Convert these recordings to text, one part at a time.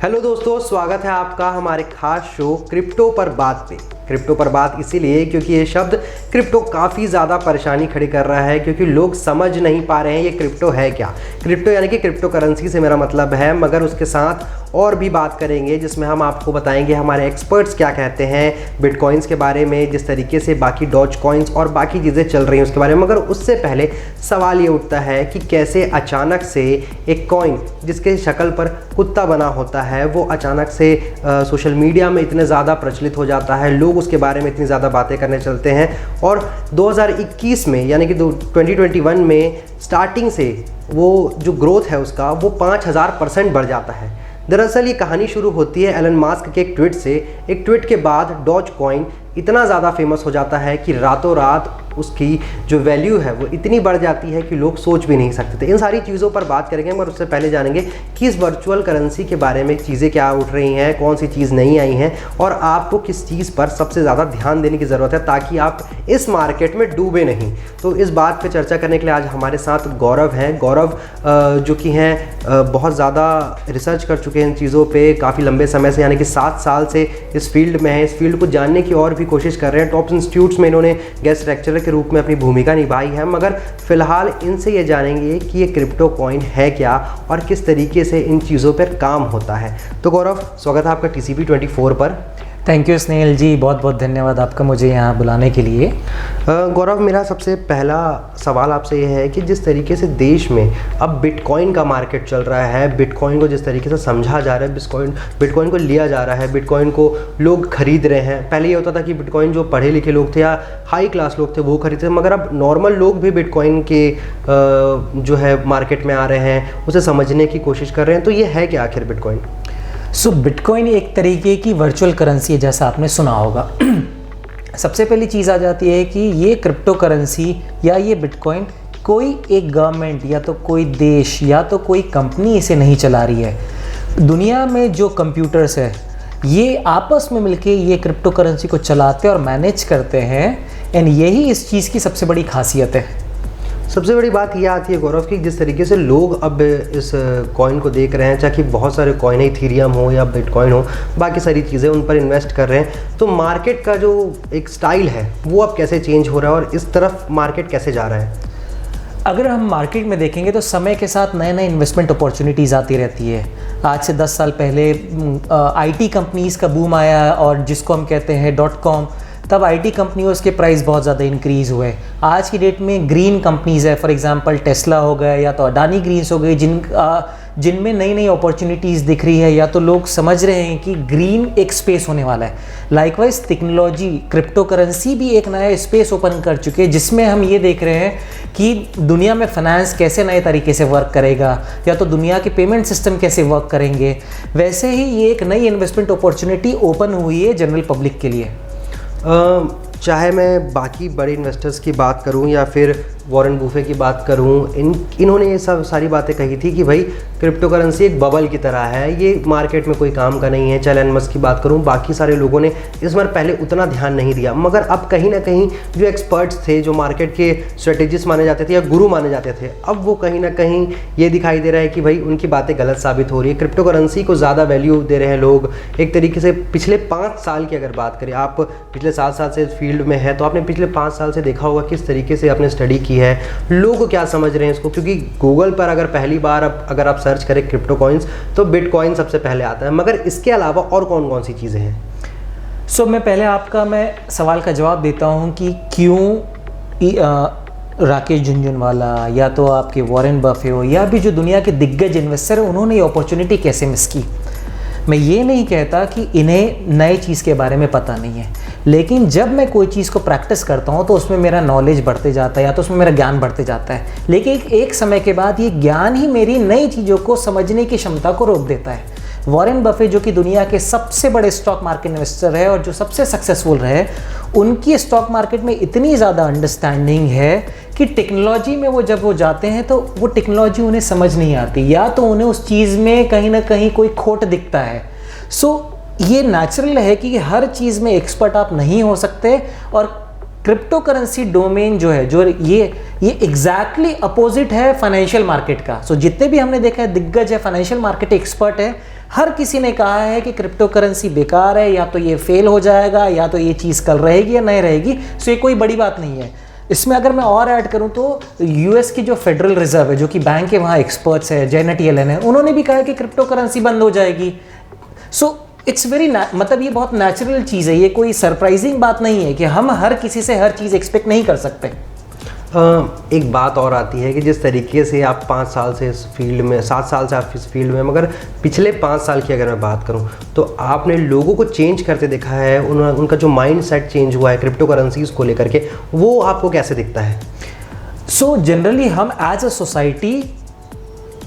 Hello दोस्तों, स्वागत है आपका हमारे खास शो क्रिप्टो पर बात पे। क्रिप्टो पर बात इसीलिए क्योंकि ये शब्द क्रिप्टो काफ़ी ज़्यादा परेशानी खड़ी कर रहा है, क्योंकि लोग समझ नहीं पा रहे हैं ये क्रिप्टो है क्या। क्रिप्टो यानी कि क्रिप्टो करेंसी से मेरा मतलब है, मगर उसके साथ और भी बात करेंगे जिसमें हम आपको बताएंगे हमारे एक्सपर्ट्स क्या कहते हैं बिटकॉइंस के बारे में, जिस तरीके से बाकी डॉज कॉइन्स और बाकी चीज़ें चल रही हैं उसके बारे में। मगर उससे पहले सवाल ये उठता है कि कैसे अचानक से एक कॉइन जिसके शक्ल पर कुत्ता बना होता है वो अचानक से सोशल मीडिया में इतने ज़्यादा प्रचलित हो जाता है, लोग उसके बारे में इतनी ज़्यादा बातें करने चलते हैं। और 2021 में यानी कि 2021 में स्टार्टिंग से वो जो ग्रोथ है उसका वो 5000% बढ़ जाता है। दरअसल ये कहानी शुरू होती है एलन मास्क के एक ट्वीट से। एक ट्वीट के बाद डॉज कॉइन इतना ज़्यादा फेमस हो जाता है कि रातों रात उसकी जो वैल्यू है वो इतनी बढ़ जाती है कि लोग सोच भी नहीं सकते थे। इन सारी चीज़ों पर बात करेंगे, मगर उससे पहले जानेंगे कि इस वर्चुअल करेंसी के बारे में चीज़ें क्या उठ रही हैं, कौन सी चीज़ नहीं आई हैं और आपको किस चीज़ पर सबसे ज़्यादा ध्यान देने की ज़रूरत है ताकि आप इस मार्केट में डूबे नहीं। तो इस बात पर चर्चा करने के लिए आज हमारे साथ गौरव हैं। गौरव जो कि हैं बहुत ज़्यादा रिसर्च कर चुके हैं इन चीज़ों पर काफ़ी लंबे समय से, यानी कि 7 साल से इस फील्ड में है। इस फील्ड को जानने की और भी कोशिश कर रहे हैं। टॉप इंस्टीट्यूट्स में इन्होंने गेस्ट लेक्चरर के रूप में अपनी भूमिका निभाई है। मगर फिलहाल इनसे ये जानेंगे कि ये क्रिप्टो कॉइन है क्या और किस तरीके से इन चीज़ों पर काम होता है। तो गौरव, स्वागत है आपका TCP 24 पर। थैंक यू स्नेहल जी, बहुत बहुत धन्यवाद आपका मुझे यहाँ बुलाने के लिए। गौरव, मेरा सबसे पहला सवाल आपसे ये है कि जिस तरीके से देश में अब बिटकॉइन का मार्केट चल रहा है, बिटकॉइन को जिस तरीके से समझा जा रहा है, बिटकॉइन को लिया जा रहा है, बिटकॉइन को लोग खरीद रहे हैं। पहले ये होता था कि बिटकॉइन जो पढ़े लिखे लोग थे या हाई क्लास लोग थे वो खरीदते थे, मगर अब नॉर्मल लोग भी बिटकॉइन के जो है मार्केट में आ रहे हैं, उसे समझने की कोशिश कर रहे हैं। तो ये है क्या आखिर बिटकॉइन? बिटकॉइन एक तरीके की वर्चुअल करेंसी है, जैसा आपने सुना होगा। सबसे पहली चीज़ आ जाती है कि ये क्रिप्टो करेंसी या ये बिटकॉइन कोई एक गवर्नमेंट या तो कोई देश या तो कोई कंपनी इसे नहीं चला रही है। दुनिया में जो कंप्यूटर्स है ये आपस में मिलके ये क्रिप्टो करेंसी को चलाते और मैनेज करते हैं, एंड यही इस चीज़ की सबसे बड़ी खासियत है। सबसे बड़ी बात यह आती है गौरव कि जिस तरीके से लोग अब इस कॉइन को देख रहे हैं, चाहे बहुत सारे कॉइन है, इथीरियम हो या बिटकॉइन हो, बाकी सारी चीज़ें उन पर इन्वेस्ट कर रहे हैं। तो मार्केट का जो एक स्टाइल है वो अब कैसे चेंज हो रहा है और इस तरफ मार्केट कैसे जा रहा है? अगर हम मार्केट में देखेंगे तो समय के साथ नए नए इन्वेस्टमेंट अपॉर्चुनिटीज़ आती रहती है। आज से 10 साल पहले IT कंपनीज़ का बूम आया और जिसको हम कहते हैं .com, तब IT कंपनियों के प्राइस बहुत ज़्यादा इंक्रीज़ हुए। आज की डेट में ग्रीन कंपनीज़ है, फॉर एग्जांपल टेस्ला हो गए या तो अडानी ग्रीन्स हो गई, जिनमें नई नई अपॉर्चुनिटीज़ दिख रही है या तो लोग समझ रहे हैं कि ग्रीन एक स्पेस होने वाला है। लाइकवाइज टेक्नोलॉजी, क्रिप्टो करेंसी भी एक नया स्पेस ओपन कर चुके हैं, जिसमें हम ये देख रहे हैं कि दुनिया में फाइनेंस कैसे नए तरीके से वर्क करेगा या तो दुनिया के पेमेंट सिस्टम कैसे वर्क करेंगे। वैसे ही ये एक नई इन्वेस्टमेंट अपॉर्चुनिटी ओपन हुई है जनरल पब्लिक के लिए। चाहे मैं बाकी बड़े इन्वेस्टर्स की बात करूं या फिर वॉरेन बफे की बात करूं, इन्होंने ये सब सारी बातें कही थी कि भाई क्रिप्टो करेंसी एक बबल की तरह है, ये मार्केट में कोई काम का नहीं है। चाहे एलन मस्क की बात करूं, बाकी सारे लोगों ने इस बार पहले उतना ध्यान नहीं दिया। मगर अब कहीं ना कहीं जो एक्सपर्ट्स थे, जो मार्केट के स्ट्रेटेजिस्ट माने जाते थे या गुरु माने जाते थे, अब वो कहीं ना कहीं ये दिखाई दे रहा है कि भाई उनकी बातें गलत साबित हो रही है। क्रिप्टो करेंसी को ज़्यादा वैल्यू दे रहे हैं लोग। एक तरीके से पिछले 5 साल की अगर बात करें, आप पिछले 7 साल से फील्ड में है तो आपने पिछले 5 साल से देखा होगा किस तरीके से आपने स्टडी की है, लोग क्या समझ रहे हैं इसको। क्योंकि गूगल पर अगर पहली बार अगर आप सर्च करें क्रिप्टो कॉइन्स तो बिटकॉइन सबसे पहले आता है, मगर इसके अलावा और कौन कौन सी चीज़ें हैं? मैं पहले आपका सवाल का जवाब देता हूं कि क्यों राकेश झुनझुनवाला या तो आपके वॉरेन बफे हो या भी जो दुनिया के दिग्गज इन्वेस्टर है, उन्होंने ये अपॉर्चुनिटी कैसे मिस की। मैं ये नहीं कहता कि इन्हें नए चीज़ के बारे में पता नहीं है, लेकिन जब मैं कोई चीज़ को प्रैक्टिस करता हूँ तो उसमें मेरा नॉलेज बढ़ते जाता है या तो उसमें मेरा ज्ञान बढ़ते जाता है। लेकिन एक समय के बाद ये ज्ञान ही मेरी नई चीज़ों को समझने की क्षमता को रोक देता है। वॉरेन बफे जो कि दुनिया के सबसे बड़े स्टॉक मार्केट इन्वेस्टर है और जो सबसे सक्सेसफुल रहे, उनकी स्टॉक मार्केट में इतनी ज़्यादा अंडरस्टैंडिंग है कि टेक्नोलॉजी में जब वो जाते हैं तो वो टेक्नोलॉजी उन्हें समझ नहीं आती या तो उन्हें उस चीज़ में कहीं ना कहीं कोई खोट दिखता है। ये नेचुरल है कि हर चीज़ में एक्सपर्ट आप नहीं हो सकते और क्रिप्टो करेंसी डोमेन जो है, जो ये एग्जैक्टली अपोजिट है फाइनेंशियल मार्केट का। सो जितने भी हमने देखा है दिग्गज है, फाइनेंशियल मार्केट एक्सपर्ट है, हर किसी ने कहा है कि क्रिप्टो करेंसी बेकार है, या तो ये फेल हो जाएगा, या तो ये चीज़ कल रहेगी या नहीं रहेगी। सो ये कोई बड़ी बात नहीं है। इसमें अगर मैं और ऐड करूं तो यूएस की जो फेडरल रिजर्व है, जो कि बैंक के वहाँ एक्सपर्ट्स है, जेनेट येलेन है, उन्होंने भी कहा है कि क्रिप्टो करेंसी बंद हो जाएगी। सो इट्स वेरी मतलब ये बहुत नेचुरल चीज़ है, ये कोई सरप्राइजिंग बात नहीं है कि हम हर किसी से हर चीज़ एक्सपेक्ट नहीं कर सकते। एक बात और आती है कि जिस तरीके से आप 5 साल से इस फील्ड में, 7 साल से आप इस फील्ड में, मगर पिछले 5 साल की अगर मैं बात करूं तो आपने लोगों को चेंज करते देखा है, उनका जो माइंड सेट चेंज हुआ है क्रिप्टो करेंसीज को लेकर के, वो आपको कैसे दिखता है? सो जनरली हम एज अ सोसाइटी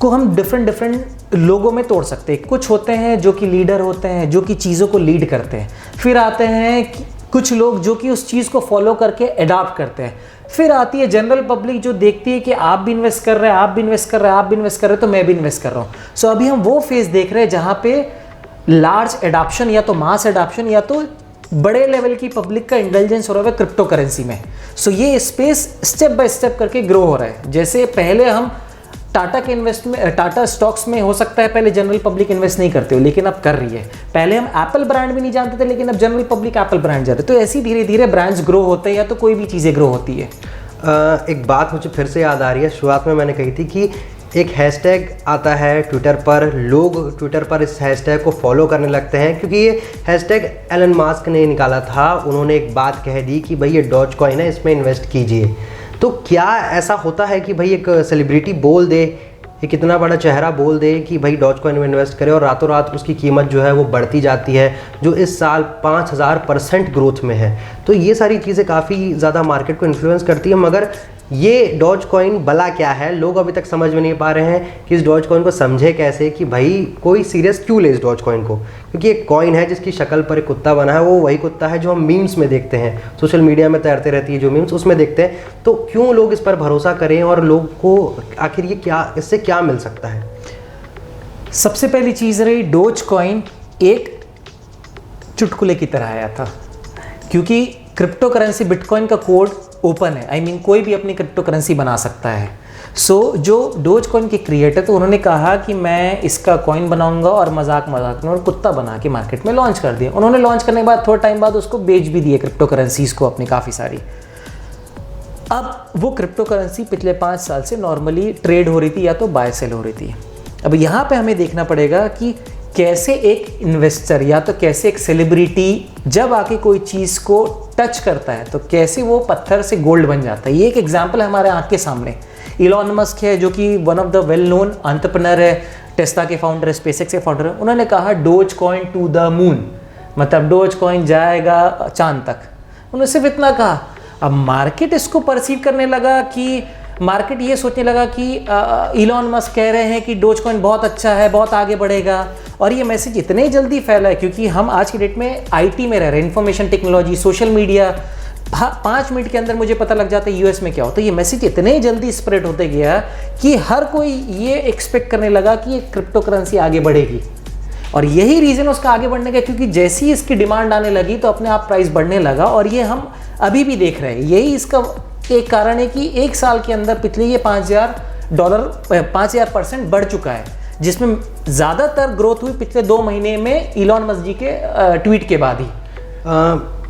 को हम डिफरेंट लोगों में तोड़ सकते हैं। कुछ होते हैं जो कि लीडर होते हैं, जो कि चीज़ों को लीड करते हैं। फिर आते हैं कुछ लोग जो कि उस चीज़ को फॉलो करके अडॉप्ट करते हैं। फिर आती है जनरल पब्लिक जो देखती है कि आप भी इन्वेस्ट कर रहे हैं, आप भी इन्वेस्ट कर रहे हैं, आप भी इन्वेस्ट कर रहे हैं, तो मैं भी इन्वेस्ट कर रहा हूँ। सो अभी हम वो फेज देख रहे हैं जहाँ पे लार्ज एडॉप्शन, या तो मास एडॉप्शन, या तो बड़े लेवल की पब्लिक का इंटेलिजेंस हो रहा है क्रिप्टो करेंसी में। सो ये स्पेस स्टेप बाय स्टेप करके ग्रो हो रहा है। जैसे पहले हम टाटा के टाटा स्टॉक्स में हो सकता है पहले जनरल पब्लिक इन्वेस्ट नहीं करते हो, लेकिन अब कर रही है। पहले हम एप्पल ब्रांड भी नहीं जानते थे, लेकिन अब जनरल पब्लिक एप्पल ब्रांड जानते हैं। तो ऐसी धीरे धीरे ब्रांड्स ग्रो होते हैं, या तो कोई भी चीज़ें ग्रो होती है। एक बात मुझे फिर से याद आ रही है, शुरुआत में मैंने कही थी कि एक हैशटैग आता है ट्विटर पर, लोग ट्विटर पर इस हैशटैग को फॉलो करने लगते हैं क्योंकि ये हैशटैग एलन मास्क ने निकाला था। उन्होंने एक बात कह दी कि भाई ये डॉज कॉइन है, इसमें इन्वेस्ट कीजिए। तो क्या ऐसा होता है कि भाई एक सेलिब्रिटी बोल दे, एक इतना बड़ा चेहरा बोल दे कि भाई डॉज कॉइन में इन्वेस्ट करें, और रातों रात उसकी कीमत जो है वो बढ़ती जाती है, जो इस साल 5000% ग्रोथ में है? तो ये सारी चीज़ें काफ़ी ज़्यादा मार्केट को इन्फ्लुएंस करती है। मगर ये डॉज कॉइन भला क्या है, लोग अभी तक समझ में नहीं पा रहे हैं कि इस डॉज कॉइन को समझे कैसे, कि भाई कोई सीरियस क्यों ले इस डॉज कॉइन को। क्योंकि एक कॉइन है जिसकी शक्ल पर एक कुत्ता बना है, वो वही कुत्ता है जो हम मीम्स में देखते हैं, सोशल मीडिया में तैरते रहती है जो मीम्स, उसमें देखते हैं। तो क्यों लोग इस पर भरोसा करें, और लोग को आखिर ये क्या, इससे क्या मिल सकता है? सबसे पहली चीज़ रही, डोज कॉइन एक चुटकुले की तरह आया था, क्योंकि क्रिप्टो करेंसी बिटकॉइन का कोड ओपन है। आई मीन कोई भी अपनी क्रिप्टो करेंसी बना सकता है। सो जो डोज कॉइन के क्रिएटर, तो उन्होंने कहा कि मैं इसका कॉइन बनाऊंगा, और मजाक में उन्होंने कुत्ता बना के मार्केट में लॉन्च कर दिया। उन्होंने लॉन्च करने के बाद थोड़ा टाइम बाद उसको बेच भी दिए क्रिप्टो करेंसीज को अपनी काफ़ी सारी। अब वो क्रिप्टो करेंसी पिछले 5 साल से नॉर्मली ट्रेड हो रही थी, या तो बाय सेल हो रही थी। अब यहाँ पे हमें देखना पड़ेगा कि कैसे एक इन्वेस्टर, या तो कैसे एक सेलिब्रिटी जब आके कोई चीज़ को टच करता है तो कैसे वो पत्थर से गोल्ड बन जाता है। ये एक एग्जाम्पल है हमारे आँख के सामने। इलॉन मस्क है, जो कि one of the well known entrepreneur है, टेस्ला के फाउंडर है, स्पेसएक्स के फाउंडर है। उन्होंने कहा Dogecoin to the moon, मतलब डोज कॉइन जाएगा चांद तक। उन्होंने सिर्फ इतना कहा। अब मार्केट इसको परसीव करने लगा, कि मार्केट ये सोचने लगा कि इलॉन मस्क कह रहे हैं कि डोज कॉइन बहुत अच्छा है, बहुत आगे बढ़ेगा। और ये मैसेज इतने जल्दी फैला है क्योंकि हम आज की डेट में आईटी में रह रहे हैं, information technology, social media. 5 minute के अंदर मुझे पता लग जाता है यूएस में क्या होता है। ये मैसेज इतने जल्दी स्प्रेड होते गया कि हर कोई ये एक्सपेक्ट करने लगा कि ये क्रिप्टो करेंसी आगे बढ़ेगी। और यही रीज़न उसका आगे बढ़ने का, क्योंकि जैसी इसकी डिमांड आने लगी तो अपने आप प्राइस बढ़ने लगा। और ये हम अभी भी देख रहे हैं। यही इसका एक कारण है कि 1 साल के अंदर पिछले ये $5000 बढ़ चुका है, जिसमें ज़्यादातर ग्रोथ हुई पिछले 2 महीने में इलॉन मस्क जी के ट्वीट के बाद ही।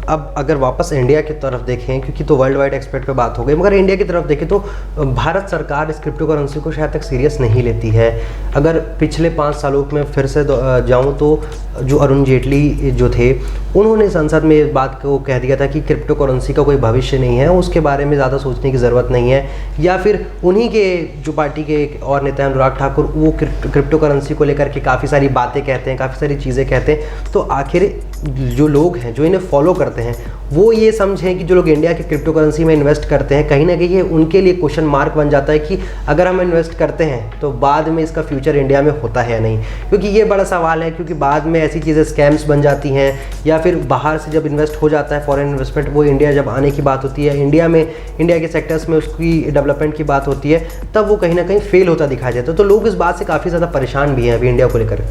अब अगर वापस इंडिया की तरफ देखें, क्योंकि तो वर्ल्ड वाइड एक्सपर्ट पे बात हो गई, मगर इंडिया की तरफ देखें तो भारत सरकार इस क्रिप्टो करेंसी को शायद तक सीरियस नहीं लेती है। अगर पिछले 5 सालों में फिर से जाऊं तो जो अरुण जेटली जो थे, उन्होंने संसद में इस बात को कह दिया था कि क्रिप्टो करेंसी का कोई भविष्य नहीं है, उसके बारे में ज़्यादा सोचने की ज़रूरत नहीं है। या फिर उन्हीं के जो पार्टी के एक और नेता हैं अनुराग ठाकुर, वो क्रिप्टो करेंसी को लेकर के काफ़ी सारी बातें कहते हैं, काफ़ी सारी चीज़ें कहते हैं। तो आखिर जो लोग हैं जो इन्हें फॉलो करते हैं, वो ये समझें कि जो लोग इंडिया की क्रिप्टो करेंसी में इन्वेस्ट करते हैं, कहीं ना कहीं ये उनके लिए क्वेश्चन मार्क बन जाता है कि अगर हम इन्वेस्ट करते हैं तो बाद में इसका फ्यूचर इंडिया में होता है या नहीं। क्योंकि ये बड़ा सवाल है, क्योंकि बाद में ऐसी चीज़ें स्कैम्स बन जाती हैं, या फिर बाहर से जब इन्वेस्ट हो जाता है फॉरेन इन्वेस्टमेंट, वो इंडिया जब आने की बात होती है, इंडिया के सेक्टर्स में उसकी डेवलपमेंट की बात होती है, तब वो कहीं ना कहीं फेल होता दिखाई देता है। तो लोग इस बात से काफ़ी ज़्यादा परेशान भी हैं अभी इंडिया को लेकर।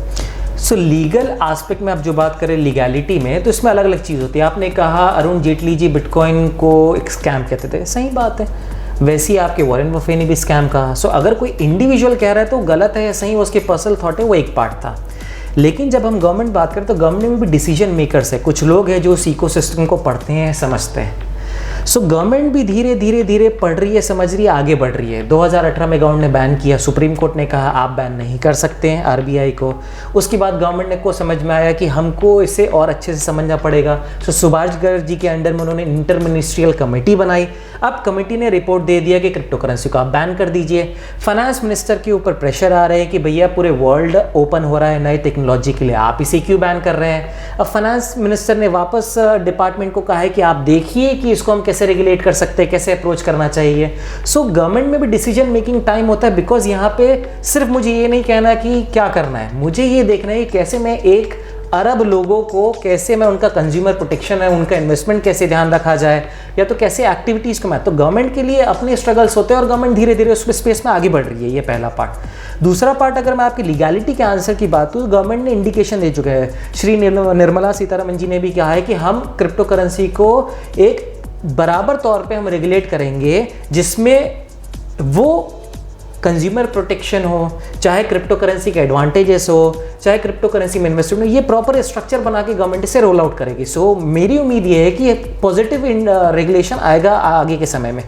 सो लीगल एस्पेक्ट में आप जो बात करें लीगैलिटी में, तो इसमें अलग अलग चीज़ होती है। आपने कहा अरुण जेटली जी बिटकॉइन को एक स्कैम कहते थे, सही बात है। वैसे ही आपके वॉरेन बफे ने भी स्कैम कहा। सो अगर कोई इंडिविजुअल कह रहा है तो गलत है या सही, उसके पर्सनल थॉट है, वो एक पार्ट था। लेकिन जब हम गवर्नमेंट बात करें तो गवर्नमेंट में भी डिसीजन मेकर्स है, कुछ लोग हैं जो उस इकोसिस्टम को पढ़ते हैं, समझते हैं। सो गवर्नमेंट भी धीरे धीरे धीरे पढ़ रही है, समझ रही है, आगे बढ़ रही है। 2018 में गवर्नमेंट ने बैन किया, सुप्रीम कोर्ट ने कहा आप बैन नहीं कर सकते हैं आरबीआई को। उसके बाद गवर्नमेंट को समझ में आया कि हमको इसे और अच्छे से समझना पड़ेगा। सो सुभाष गर्ग जी के अंडर में उन्होंने इंटर मिनिस्ट्रियल कमेटी बनाई। अब कमेटी ने रिपोर्ट दे दिया कि क्रिप्टो करेंसी को आप बैन कर दीजिए। फाइनेंस मिनिस्टर के ऊपर प्रेशर आ रहे हैं कि भैया पूरे वर्ल्ड ओपन हो रहा है नए टेक्नोलॉजी के लिए, आप इसे क्यों बैन कर रहे हैं। अब फाइनेंस मिनिस्टर ने वापस डिपार्टमेंट को कहा है कि आप देखिए कि इसको हम कैसे रेगुलेट कर सकते हैं, कैसे अप्रोच करना चाहिए। सो गवर्नमेंट में भी डिसीजन मेकिंग टाइम होता है, बिकॉज यहाँ पे सिर्फ मुझे ये नहीं कहना कि क्या करना है, मुझे ये देखना है कि कैसे मैं एक अरब लोगों को, कैसे मैं उनका कंज्यूमर प्रोटेक्शन है, उनका इन्वेस्टमेंट कैसे ध्यान रखा जाए, या तो कैसे एक्टिविटीज़ को मैं, तो गवर्नमेंट के लिए अपने स्ट्रगल्स होते हैं और गवर्नमेंट धीरे धीरे उस स्पेस में आगे बढ़ रही है। ये पहला पार्ट। दूसरा पार्ट, अगर मैं आपकी लीगैलिटी के आंसर की बात करूँ, गवर्नमेंट ने इंडिकेशन दे चुका है। श्री निर्मला सीतारमण जी ने भी कहा है कि हम क्रिप्टो करेंसी को एक बराबर तौर पे हम रेगुलेट करेंगे, जिसमें वो कंज्यूमर प्रोटेक्शन हो, चाहे क्रिप्टो करेंसी के एडवांटेजेस हो, चाहे क्रिप्टो करेंसी में इन्वेस्टमेंट हो, ये प्रॉपर स्ट्रक्चर बना के गवर्नमेंट इसे रोल आउट करेगी। सो मेरी उम्मीद ये है कि पॉजिटिव रेगुलेशन आएगा आगे के समय में।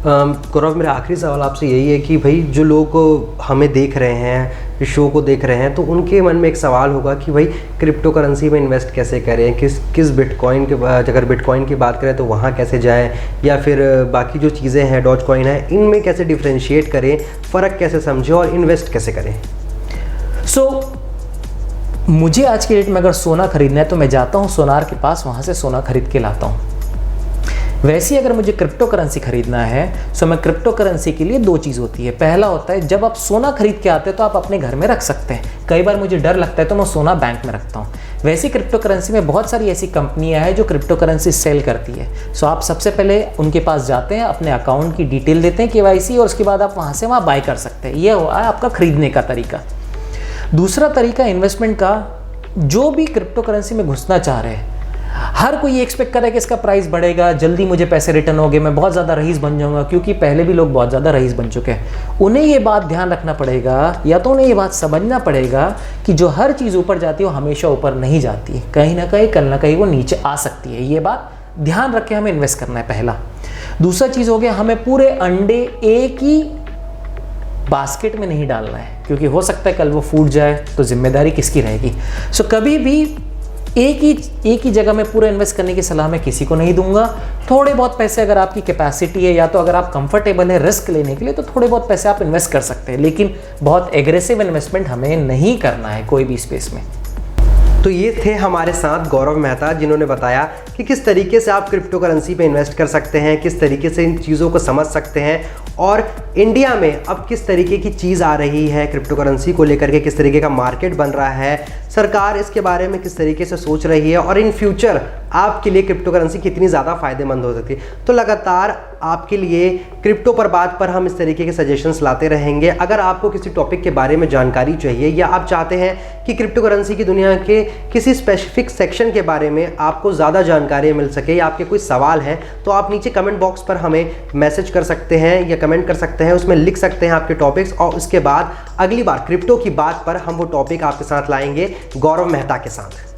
गौरव, मेरा आखिरी सवाल आपसे यही है कि भाई जो लोग हमें देख रहे हैं, इस शो को देख रहे हैं, तो उनके मन में एक सवाल होगा कि भाई क्रिप्टो करेंसी में इन्वेस्ट कैसे करें, किस बिटकॉइन के, अगर बिटकॉइन की बात करें तो वहाँ कैसे जाएं, या फिर बाकी जो चीज़ें हैं डॉज कॉइन है, इनमें कैसे डिफ्रेंशिएट करें, फ़र्क कैसे समझें और इन्वेस्ट कैसे करें। मुझे आज के डेट में अगर सोना खरीदना है तो मैं जाता हूँ सोनार के पास, वहाँ से सोना खरीद के लाता हूँ। वैसे ही अगर मुझे क्रिप्टो करेंसी खरीदना है तो मैं क्रिप्टो करेंसी के लिए दो चीज़ होती है। पहला होता है जब आप सोना खरीद के आते हैं तो आप अपने घर में रख सकते हैं। कई बार मुझे डर लगता है तो मैं सोना बैंक में रखता हूँ। वैसे ही क्रिप्टो करेंसी में बहुत सारी ऐसी कंपनियां हैं जो क्रिप्टो करेंसी सेल करती है। सो आप सबसे पहले उनके पास जाते हैं, अपने अकाउंट की डिटेल देते हैं, KYC, और उसके बाद आप वहाँ बाय कर सकते हैं। यह हुआ आपका खरीदने का तरीका। दूसरा तरीका इन्वेस्टमेंट का, जो भी क्रिप्टो करेंसी में घुसना चाह रहे हैं, हर कोई ये एक्सपेक्ट कर रहा है कि इसका प्राइस बढ़ेगा, जल्दी मुझे पैसे रिटर्न होंगे, मैं बहुत ज़्यादा रईस बन जाऊंगा, क्योंकि पहले भी लोग बहुत ज़्यादा रईस बन चुके हैं। उन्हें ये बात ध्यान रखना पड़ेगा, या तो उन्हें ये बात समझना पड़ेगा कि जो हर चीज़ ऊपर जाती है वो हमेशा ऊपर नहीं जाती, कहीं ना कहीं कल ना कहीं वो नीचे आ सकती है। ये बात ध्यान रख के हमें इन्वेस्ट करना है, पहला। दूसरा चीज़ हो गया, हमें पूरे अंडे एक ही बास्केट में नहीं डालना है, क्योंकि हो सकता है कल वो फूट जाए तो जिम्मेदारी किसकी रहेगी। सो कभी भी एक ही जगह में पूरा इन्वेस्ट करने की सलाह मैं किसी को नहीं दूंगा। थोड़े बहुत पैसे अगर आपकी कैपेसिटी है, या तो अगर आप कंफर्टेबल है रिस्क लेने के लिए, तो थोड़े बहुत पैसे आप इन्वेस्ट कर सकते हैं, लेकिन बहुत एग्रेसिव इन्वेस्टमेंट हमें नहीं करना है कोई भी स्पेस में। तो ये थे हमारे साथ गौरव मेहता, जिन्होंने बताया कि किस तरीके से आप क्रिप्टो करेंसी पे इन्वेस्ट कर सकते हैं, किस तरीके से इन चीज़ों को समझ सकते हैं, और इंडिया में अब किस तरीके की चीज़ आ रही है क्रिप्टो करेंसी को लेकर के, किस तरीके का मार्केट बन रहा है, सरकार इसके बारे में किस तरीके से सोच रही है, और इन फ्यूचर आपके लिए क्रिप्टो करेंसी कितनी ज़्यादा फ़ायदेमंद हो सकती है। तो लगातार आपके लिए क्रिप्टो पर बात पर हम इस तरीके के सजेशंस लाते रहेंगे। अगर आपको किसी टॉपिक के बारे में जानकारी चाहिए, या आप चाहते हैं कि क्रिप्टो करेंसी की दुनिया के किसी स्पेसिफिक सेक्शन के बारे में आपको ज़्यादा जानकारी मिल सके, या आपके कोई सवाल हैं, तो आप नीचे कमेंट बॉक्स पर हमें मैसेज कर सकते हैं या कमेंट कर सकते हैं, उसमें लिख सकते हैं आपके टॉपिक्स, और उसके बाद अगली बार क्रिप्टो की बात पर हम वो टॉपिक आपके साथ लाएंगे गौरव मेहता के साथ।